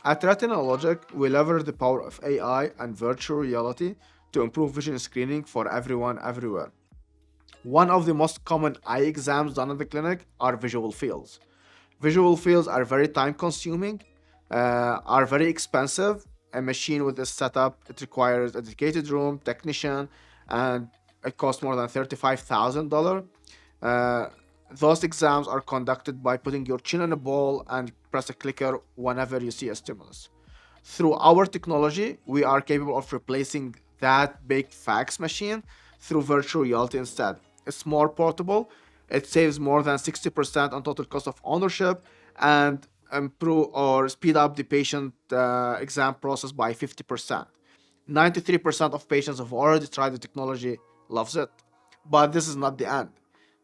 At RetinaLogik, we leverage the power of AI and virtual reality to improve vision screening for everyone everywhere. One of the most common eye exams done in the clinic are visual fields. Visual fields are very time consuming, are very expensive. A machine with this setup, it requires a dedicated room, technician, and it costs more than $35,000. Uh, those exams are conducted by putting your chin in a ball and press a clicker whenever you see a stimulus. Through our technology, we are capable of replacing that big fax machine through virtual reality instead. It's more portable, it saves more than 60% on total cost of ownership, and improve or speed up the patient exam process by 50%. 93% of patients have already tried the technology, loves it. But this is not the end.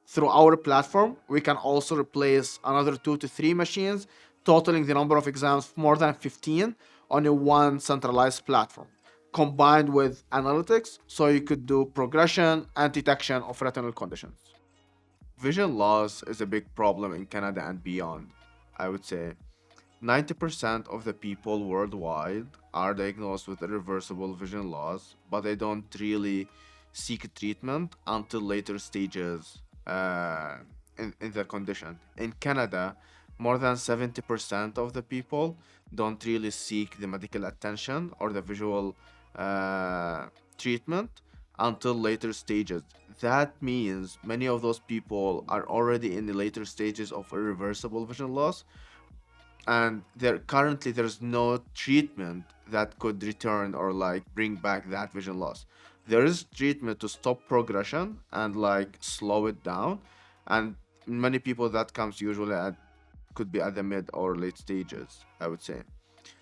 Through our platform, we can also replace another 2 to 3 machines, totaling the number of exams more than 15 on a one centralized platform, combined with analytics, so you could do progression and detection of retinal conditions. Vision loss is a big problem in Canada and beyond. I would say 90% of the people worldwide are diagnosed with irreversible vision loss, but they don't really seek treatment until later stages in the condition. In Canada, more than 70% of the people don't really seek the medical attention or the visual treatment until later stages. That means many of those people are already in the later stages of irreversible vision loss, and there's no treatment that could return or like bring back that vision loss. There is treatment to stop progression and like slow it down, and many people that comes usually at could be at the mid or late stages, I would say.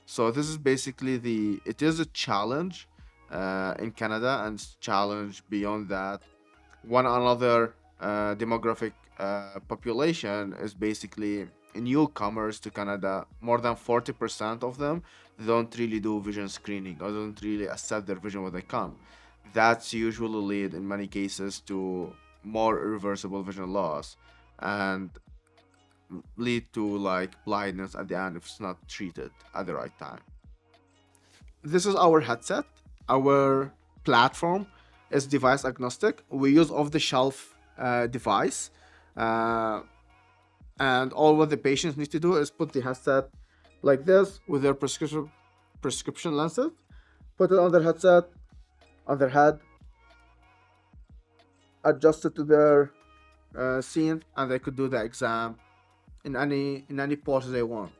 So this is basically it is a challenge in Canada, and challenge beyond that. One another demographic population is basically newcomers to Canada. More than 40% of them don't really do vision screening or don't really assess their vision when they come. That's usually lead in many cases to more irreversible vision loss and lead to like blindness at the end if it's not treated at the right time. This is our headset. Our platform is device agnostic. We use off the shelf device. Uh, and all what the patients need to do is put the headset like this with their prescription lenses, put it on their headset, on their head, adjust it to their scene, and they could do the exam in any pose they want.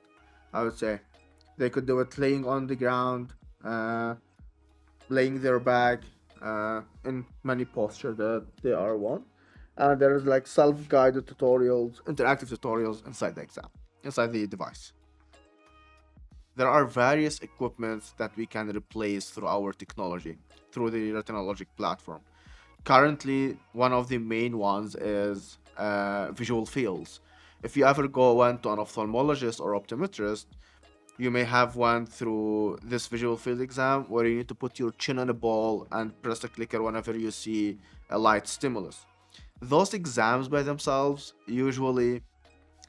I would say they could do it laying on the ground, laying their back, in many posture that they are want. And there is like self-guided tutorials, interactive tutorials inside the exam, inside the device. There are various equipments that we can replace through our technology, through the RetinaLogik platform. Currently, one of the main ones is visual fields. If you ever went to an ophthalmologist or optometrist, you may have one through this visual field exam where you need to put your chin on a ball and press a clicker whenever you see a light stimulus. Those exams by themselves usually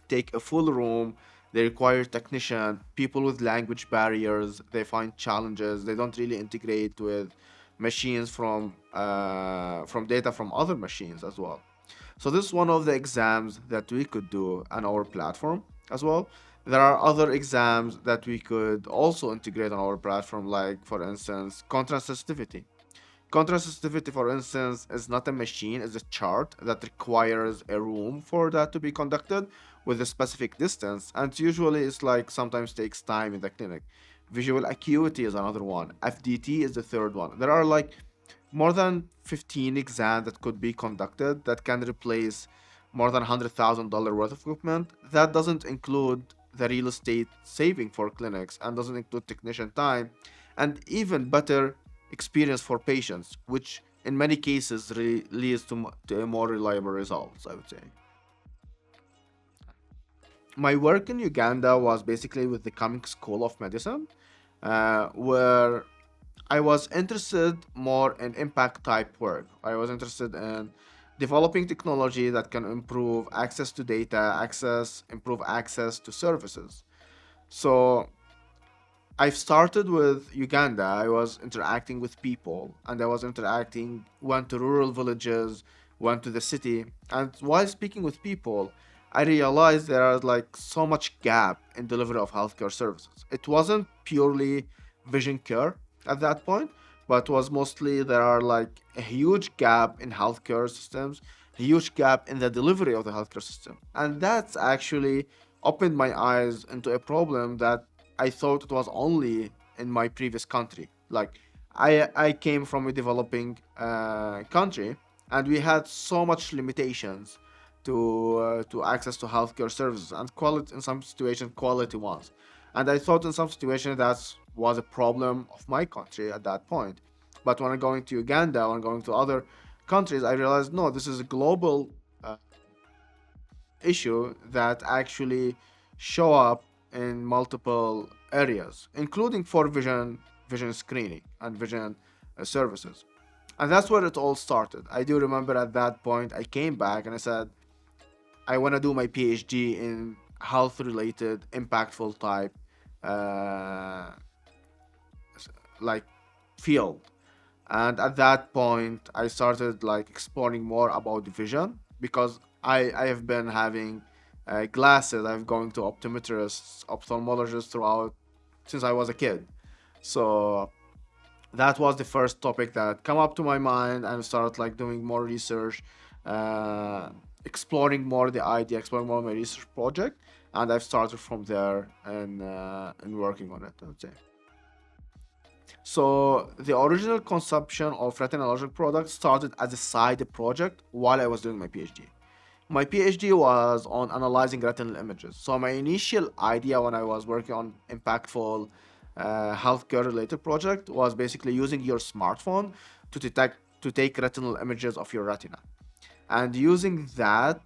take a full room. They require technician, people with language barriers. They find challenges. They don't really integrate with machines from data from other machines as well. So this is one of the exams that we could do on our platform as well. There are other exams that we could also integrate on our platform, like for instance, contrast sensitivity. Contrast sensitivity, for instance, is not a machine, it's a chart that requires a room for that to be conducted with a specific distance, and usually it's like sometimes takes time in the clinic. Visual acuity is another one. FDT is the third one. There are like more than 15 exams that could be conducted that can replace more than $100,000 worth of equipment. That doesn't include the real estate saving for clinics and doesn't include technician time and even better experience for patients, which in many cases leads to a more reliable results, I would say. My work in Uganda was basically with the Coming School of Medicine, where I was interested more in impact type work. I was interested in developing technology that can improve access to data, improve access to services. So I've started with Uganda. I was interacting with people, and I was interacting, went to rural villages, went to the city. And while speaking with people, I realized there are like so much gap in delivery of healthcare services. It wasn't purely vision care at that point, but was mostly there are like a huge gap in healthcare systems, a huge gap in the delivery of the healthcare system. And that's actually opened my eyes into a problem that I thought it was only in my previous country. Like I came from a developing country, and we had so much limitations to access to healthcare services and quality in some situations quality ones. And I thought in some situations that was a problem of my country at that point. But when I'm going to Uganda, when I'm going to other countries, I realized no, this is a global uh, issue that actually show up in multiple areas, including for vision screening and vision services. And that's where it all started. I do remember at that point I came back and I said I want to do my PhD in health related impactful type uh, like field. And at that point I started like exploring more about vision because I have been having glasses. I've gone to optometrists, ophthalmologists throughout since I was a kid. So that was the first topic that come up to my mind, and started like doing more research, uh, exploring more the idea, exploring more my research project, and I've started from there and working on it, I would say. So the original consumption of RetinaLogik products started as a side project while I was doing my PhD. My PhD was on analyzing retinal images. So my initial idea when I was working on impactful healthcare related project was basically using your smartphone to take retinal images of your retina, and using that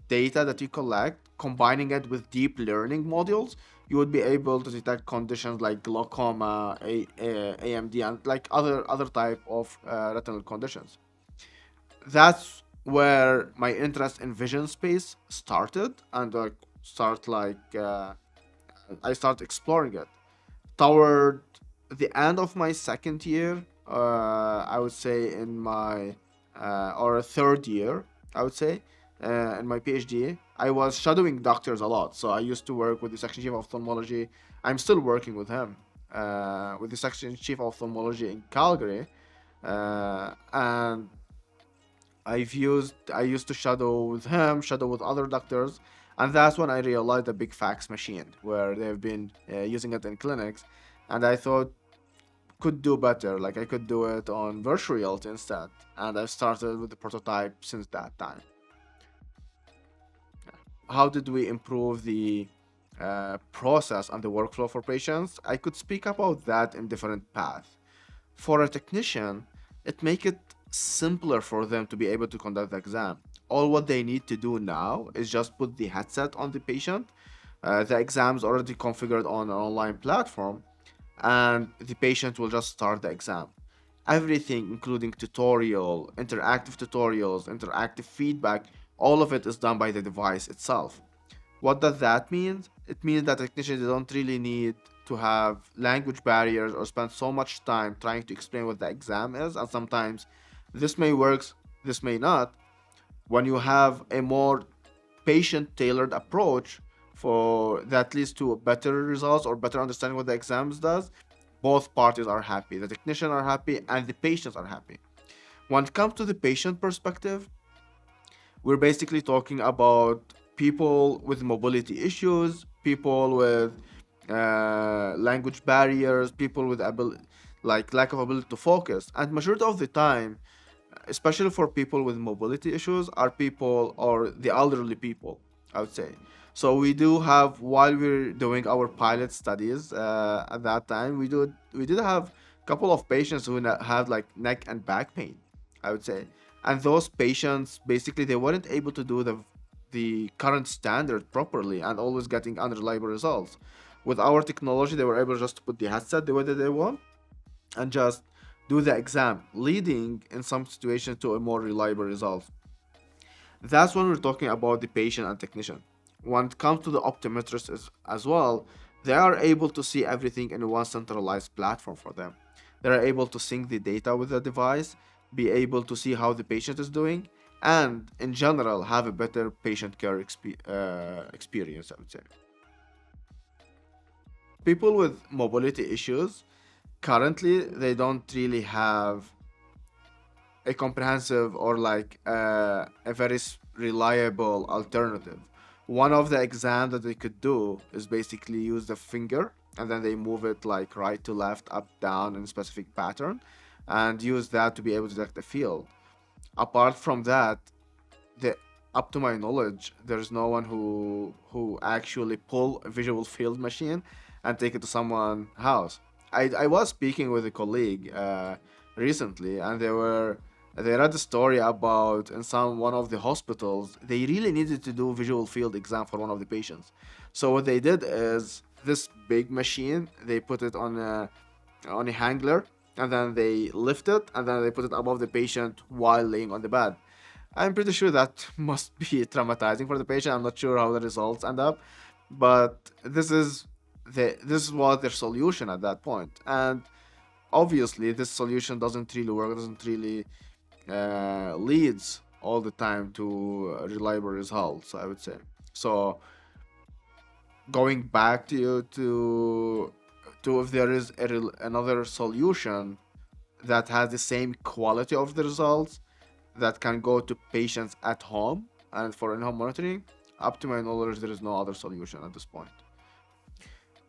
data that you collect, combining it with deep learning modules, you would be able to detect conditions like glaucoma, AMD, and like other type of retinal conditions. That's where my interest in vision space started, and I start exploring it toward the end of my second year. I would say in my or third year, I would say in my PhD, I was shadowing doctors a lot. So I used to work with the section chief of ophthalmology. I'm still working with him, with the section chief of ophthalmology in Calgary, and I used to shadow with him, shadow with other doctors, and that's when I realized the big fax machine where they've been using it in clinics, and I thought could do better. Like I could do it on virtual reality instead, and I started with the prototype since that time. How did we improve the process and the workflow for patients? I could speak about that in different paths. For a technician, it make it simpler for them to be able to conduct the exam. All what they need to do now is just put the headset on the patient. The exam's already configured on an online platform, and the patient will just start the exam. Everything, including interactive tutorials, interactive feedback, all of it is done by the device itself. What does that mean? It means that technicians don't really need to have language barriers or spend so much time trying to explain what the exam is, and sometimes this may work, this may not. When you have a more patient tailored approach for that leads to better results or better understanding what the exams does, both parties are happy. The technician are happy and the patients are happy. When it comes to the patient perspective, we're basically talking about people with mobility issues, people with language barriers, people with like lack of ability to focus. And majority of the time, especially for people with mobility issues, are people or the elderly people, I would say. So we do have, while we're doing our pilot studies at that time, we did have a couple of patients who had like neck and back pain, I would say. And those patients basically they weren't able to do the current standard properly and always getting unreliable results. With our technology, they were able just to put the headset the way that they want and just do the exam, leading in some situations to a more reliable result. That's when we're talking about the patient and technician. When it comes to the optometrist as well, They are able to see everything in one centralized platform for them. They are able to sync the data with the device, be able to see how the patient is doing, and in general have a better patient care experience, I would say. People with mobility issues, currently they don't really have a comprehensive or like a very reliable alternative. One of the exams that they could do is basically use the finger and then they move it like right to left, up, down in a specific pattern and use that to be able to detect the field. Apart from that, the up to my knowledge, there's no one who actually pull a visual field machine and take it to someone's house. I was speaking with a colleague recently, and they read a story about in some one of the hospitals they really needed to do visual field exam for one of the patients. So what they did is this big machine they put it on a hanger and then they lift it and then they put it above the patient while laying on the bed. I'm pretty sure that must be traumatizing for the patient. I'm not sure how the results end up, but this was their solution at that point. And obviously, this solution doesn't really work. Doesn't really leads all the time to reliable results, I would say. So going back to you to if there is another solution that has the same quality of the results that can go to patients at home and for in-home monitoring, up to my knowledge, there is no other solution at this point.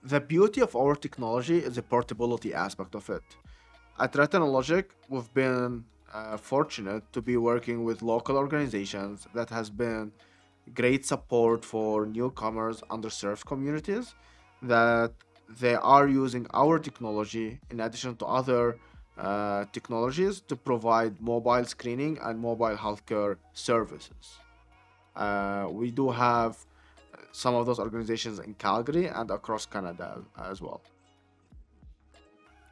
The beauty of our technology is the portability aspect of it. At RetinaLogik, we've been fortunate to be working with local organizations that has been great support for newcomers, underserved communities, that they are using our technology in addition to other technologies to provide mobile screening and mobile healthcare services. We do have some of those organizations in Calgary and across Canada as well.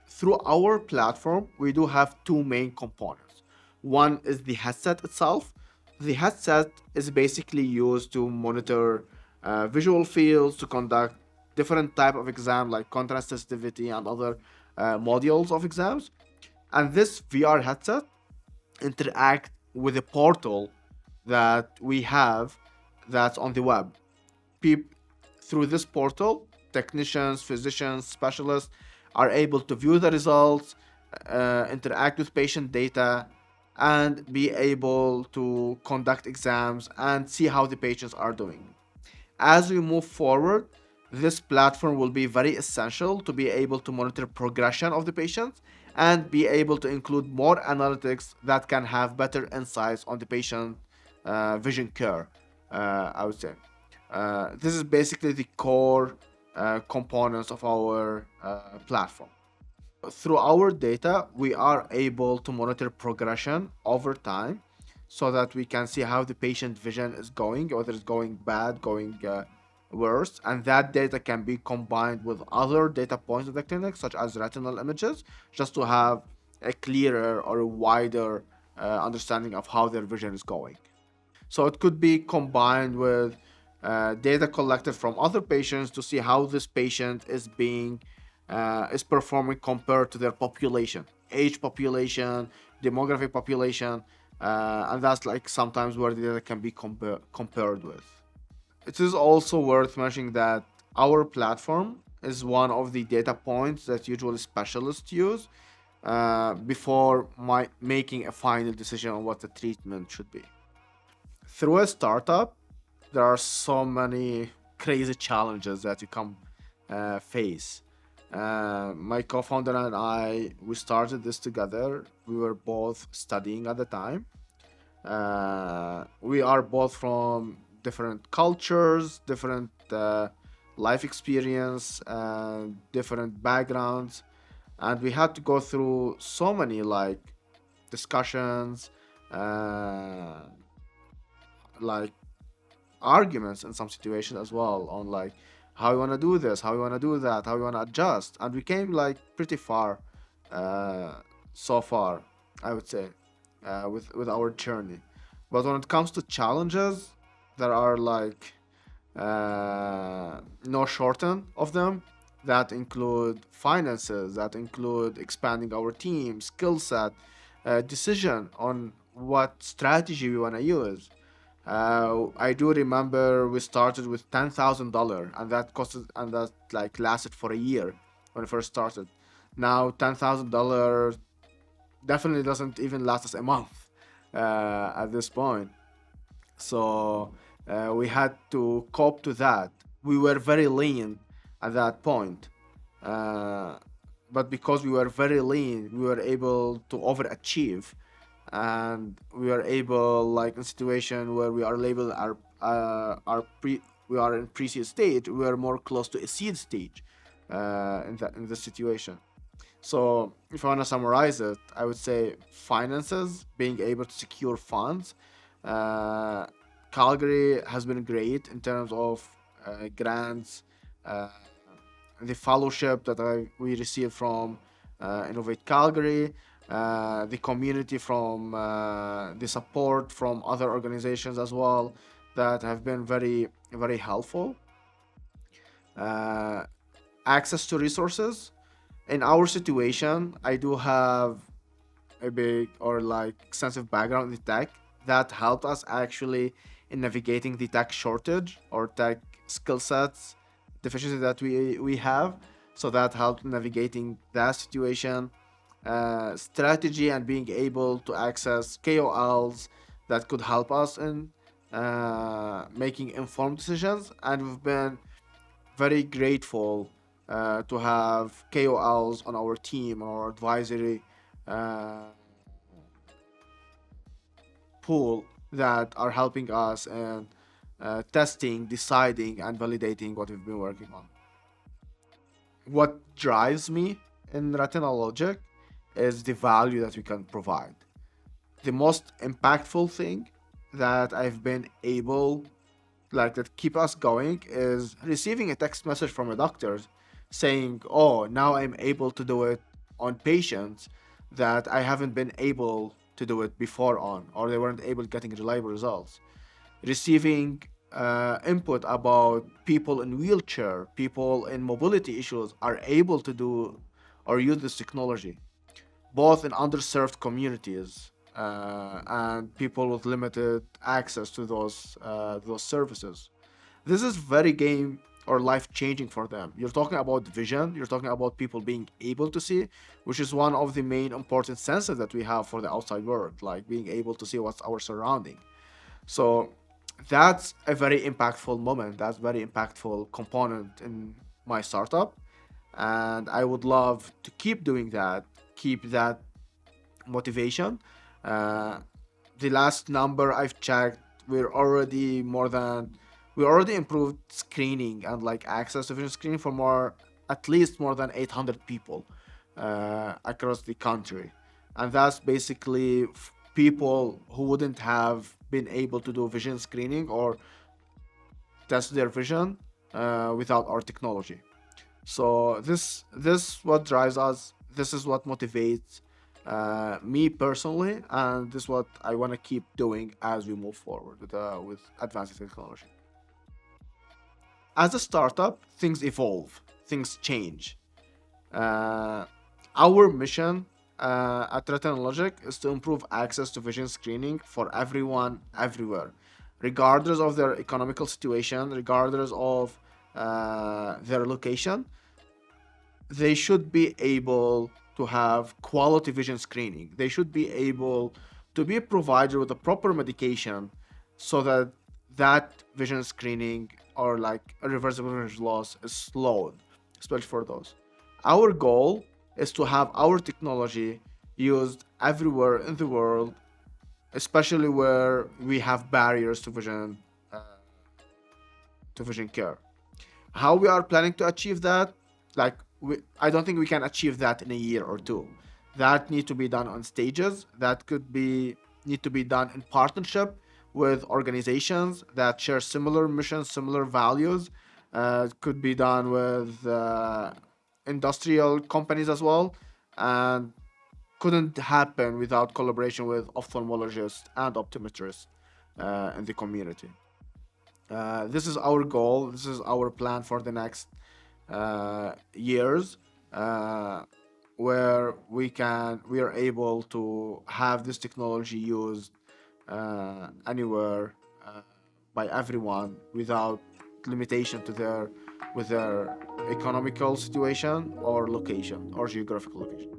Through our platform, we do have two main components. One is the headset itself. The headset is basically used to monitor visual fields, to conduct different type of exam like contrast sensitivity and other modules of exams. And this VR headset interact with a portal that we have that's on the web. Peop- Through this portal, technicians, physicians, specialists are able to view the results, interact with patient data, and be able to conduct exams and see how the patients are doing. As we move forward, this platform will be very essential to be able to monitor progression of the patients and be able to include more analytics that can have better insights on the patient vision care, I would say. This is basically the core components of our platform. Through our data, we are able to monitor progression over time so that we can see how the patient vision is going, whether it's going bad, going worse, and that data can be combined with other data points of the clinic, such as retinal images, just to have a clearer or a wider understanding of how their vision is going. So it could be combined with data collected from other patients to see how this patient is performing compared to their population, age population, demographic population, and that's like sometimes where the data can be compared with. It is also worth mentioning that our platform is one of the data points that usually specialists use before making a final decision on what the treatment should be. Through a startup, there are so many crazy challenges that you come face. My co-founder and I, we started this together. We were both studying at the time. We are both from different cultures, different life experience, and different backgrounds, and we had to go through so many like discussions, like arguments in some situations as well on like how we want to do this, how we want to do that, how we want to adjust, and we came like pretty far uh, so far, I would say, with our journey. But when it comes to challenges, there are like no shorten of them. that include finances, that include expanding our team, skill set, decision on what strategy we want to use. I do remember we started with $10,000, and that like lasted for a year when we first started. Now $10,000 definitely doesn't even last us a month at this point. So we had to cope to that. We were very lean at that point. Uh, but because we were very lean, we were able to overachieve, and we are able, like in situation where we are labeled our we are in pre-seed stage, we are more close to a seed stage in this situation. So if I want to summarize it, I would say finances, being able to secure funds. Uh, Calgary has been great in terms of grants, uh, the fellowship that we received from Innovate Calgary, the community from the support from other organizations as well that have been very, very helpful. Uh, Access to resources. In our situation, I do have a big or like extensive background in tech that helped us actually in navigating the tech shortage or tech skill sets deficiency that we have. So that helped navigating that situation, strategy, and being able to access KOLs that could help us in making informed decisions. And we've been very grateful to have KOLs on our team or advisory uh, pool that are helping us in testing, deciding, and validating what we've been working on. What drives me in RetinaLogik is the value that we can provide. The most impactful thing that I've been able, like that keep us going, is receiving a text message from a doctor saying, "Oh, now I'm able to do it on patients that I haven't been able to do it before on, or they weren't able getting reliable results." Receiving input about people in wheelchair, people in mobility issues are able to do or use this technology, both in underserved communities and people with limited access to those services. This is very game or life changing for them. You're talking about vision, you're talking about people being able to see, which is one of the main important senses that we have for the outside world, like being able to see what's our surrounding. So that's a very impactful moment. That's very impactful component in my startup. And I would love to keep doing that, keep that motivation. Uh, the last number I've checked, we're already more than we already improved screening and like access to vision screening for more at least more than 800 people across the country, and that's basically people who wouldn't have been able to do vision screening or test their vision without our technology. So this what drives us. This is what motivates me personally, and this is what I want to keep doing as we move forward with advanced technology. As a startup, things evolve, things change. Uh, our mission at RetinaLogik is to improve access to vision screening for everyone, everywhere, regardless of their economical situation, regardless of their location. They should be able to have quality vision screening. They should be able to be provided with the proper medication so that that vision screening or like irreversible vision loss is slowed, especially for those. Our goal is to have our technology used everywhere in the world, especially where we have barriers uh, to vision care. How we are planning to achieve that, like I don't think we can achieve that in a year or two. That need to be done on stages. That could be need to be done in partnership with organizations that share similar missions, similar values. Could be done with industrial companies as well, and couldn't happen without collaboration with ophthalmologists and optometrists in the community. This is our goal. This is our plan for the next years, uh, where we are able to have this technology used anywhere, by everyone without limitation to their with their economical situation or location or geographical location.